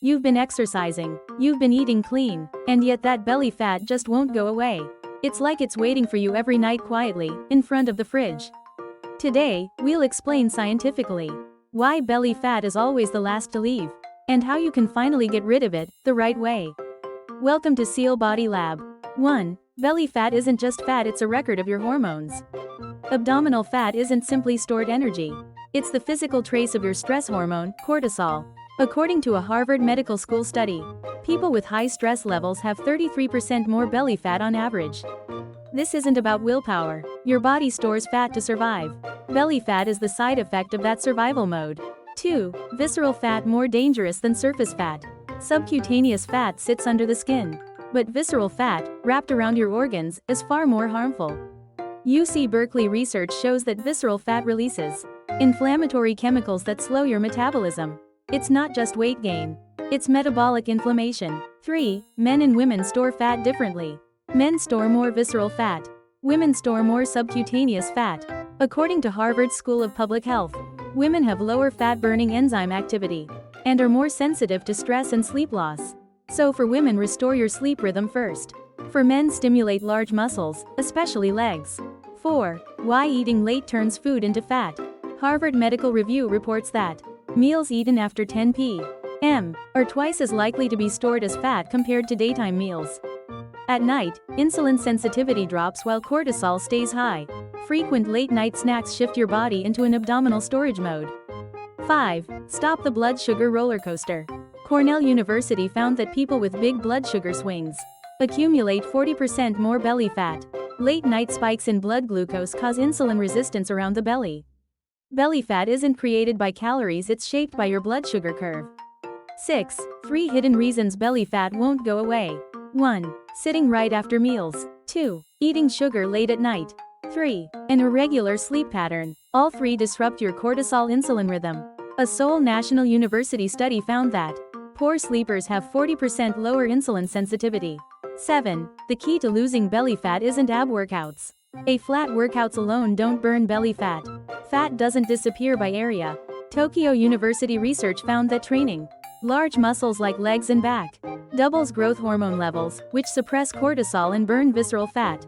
You've been exercising, you've been eating clean, and yet that belly fat just won't go away. It's like it's waiting for you every night quietly, in front of the fridge. Today, we'll explain scientifically why belly fat is always the last to leave, and how you can finally get rid of it the right way. Welcome to Seoul Body Lab. 1. Belly fat isn't just fat, it's a record of your hormones. Abdominal fat isn't simply stored energy. It's the physical trace of your stress hormone, cortisol. According to a Harvard Medical School study, people with high stress levels have 33% more belly fat on average. This isn't about willpower. Your body stores fat to survive. Belly fat is the side effect of that survival mode. 2. Visceral fat more dangerous than surface fat. Subcutaneous fat sits under the skin. But visceral fat, wrapped around your organs, is far more harmful. UC Berkeley research shows that visceral fat releases inflammatory chemicals that slow your metabolism. It's not just weight gain. It's metabolic inflammation. 3. Men and women store fat differently. Men store more visceral fat. Women store more subcutaneous fat. According to Harvard School of Public Health, women have lower fat-burning enzyme activity and are more sensitive to stress and sleep loss. So for women, restore your sleep rhythm first. For men, stimulate large muscles, especially legs. 4. Why eating late turns food into fat. Harvard Medical Review reports that meals eaten after 10 p.m. are twice as likely to be stored as fat compared to daytime meals. At night, insulin sensitivity drops while cortisol stays high. Frequent late-night snacks shift your body into an abdominal storage mode. 5. Stop the blood sugar roller coaster. Cornell University found that people with big blood sugar swings accumulate 40% more belly fat. Late-night spikes in blood glucose cause insulin resistance around the belly. Belly fat isn't created by calories, it's shaped by your blood sugar curve. 6. 3 hidden reasons belly fat won't go away. 1. Sitting right after meals. 2. Eating sugar late at night. 3. An irregular sleep pattern. All 3 disrupt your cortisol-insulin rhythm. A Seoul National University study found that poor sleepers have 40% lower insulin sensitivity. 7. The key to losing belly fat isn't ab workouts. Flat workouts alone don't burn belly fat. Fat doesn't disappear by area. Tokyo University research found that training large muscles like legs and back doubles growth hormone levels, which suppress cortisol and burn visceral fat.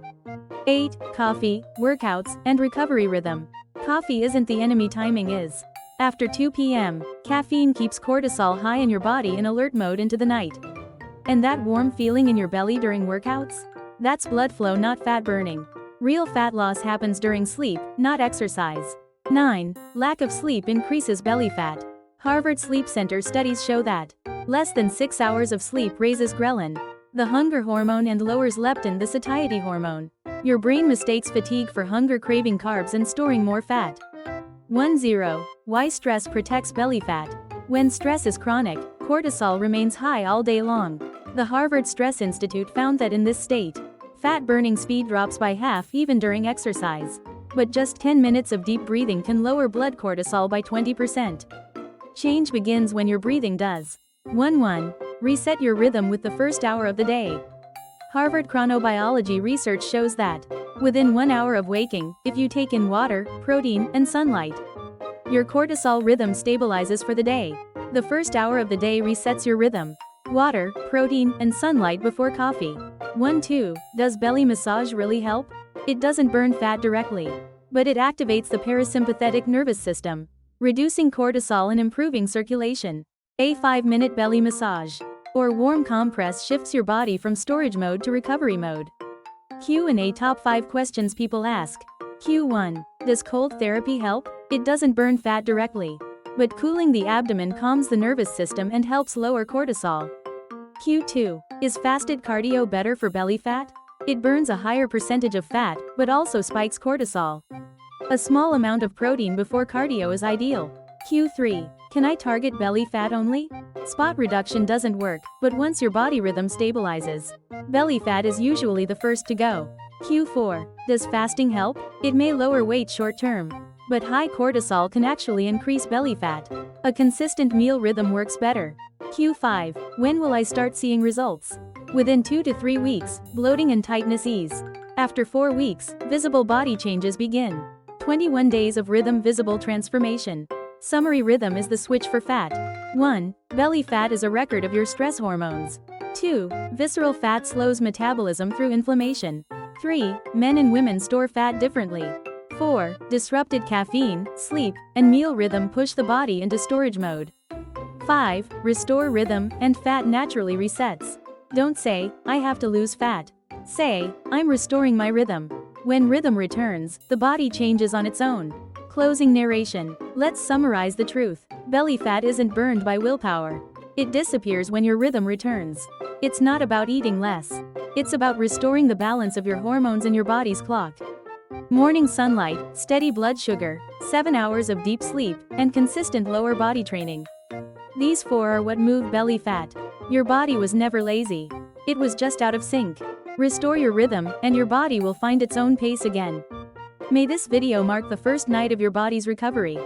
8. Coffee, workouts, and recovery rhythm. Coffee isn't the enemy, timing is. After 2 p.m., caffeine keeps cortisol high in your body in alert mode into the night. And that warm feeling in your belly during workouts? That's blood flow, not fat burning. Real fat loss happens during sleep, not exercise. 9. Lack of sleep increases belly fat. Harvard Sleep Center studies show that less than 6 hours of sleep raises ghrelin, the hunger hormone, and lowers leptin, the satiety hormone. Your brain mistakes fatigue for hunger, craving carbs and storing more fat. 10. Why stress protects belly fat. When stress is chronic, cortisol remains high all day long. The Harvard Stress Institute found that in this state, fat burning speed drops by half even during exercise. But just 10 minutes of deep breathing can lower blood cortisol by 20%. Change begins when your breathing does. 1. Reset your rhythm with the first hour of the day. Harvard chronobiology research shows that within 1 hour of waking, if you take in water, protein, and sunlight, your cortisol rhythm stabilizes for the day. The first hour of the day resets your rhythm. Water, protein, and sunlight before coffee. 2. Does belly massage really help? It doesn't burn fat directly, but it activates the parasympathetic nervous system, reducing cortisol and improving circulation. A 5-minute belly massage or warm compress shifts your body from storage mode to recovery mode. Q&A Top 5 questions people ask. Q1. Does cold therapy help? It doesn't burn fat directly, but cooling the abdomen calms the nervous system and helps lower cortisol. Q2. Is fasted cardio better for belly fat? It burns a higher percentage of fat, but also spikes cortisol. A small amount of protein before cardio is ideal. Q3. Can I target belly fat only? Spot reduction doesn't work, but once your body rhythm stabilizes, belly fat is usually the first to go. Q4. Does fasting help? It may lower weight short term, but high cortisol can actually increase belly fat. A consistent meal rhythm works better. Q5. When will I start seeing results? Within 2 to 3 weeks, bloating and tightness ease. After 4 weeks, visible body changes begin. 21 days of rhythm visible transformation. Summary: rhythm is the switch for fat. 1. Belly fat is a record of your stress hormones. 2. Visceral fat slows metabolism through inflammation. 3. Men and women store fat differently. 4. Disrupted caffeine, sleep, and meal rhythm push the body into storage mode. 5. Restore rhythm, and fat naturally resets. Don't say, I have to lose fat. Say, I'm restoring my rhythm. When rhythm returns, the body changes on its own. Closing narration. Let's summarize the truth. Belly fat isn't burned by willpower. It disappears when your rhythm returns. It's not about eating less. It's about restoring the balance of your hormones and your body's clock. Morning sunlight, steady blood sugar, 7 hours of deep sleep, and consistent lower body training. These 4 are what move belly fat. Your body was never lazy. It was just out of sync. Restore your rhythm, and your body will find its own pace again. May this video mark the first night of your body's recovery.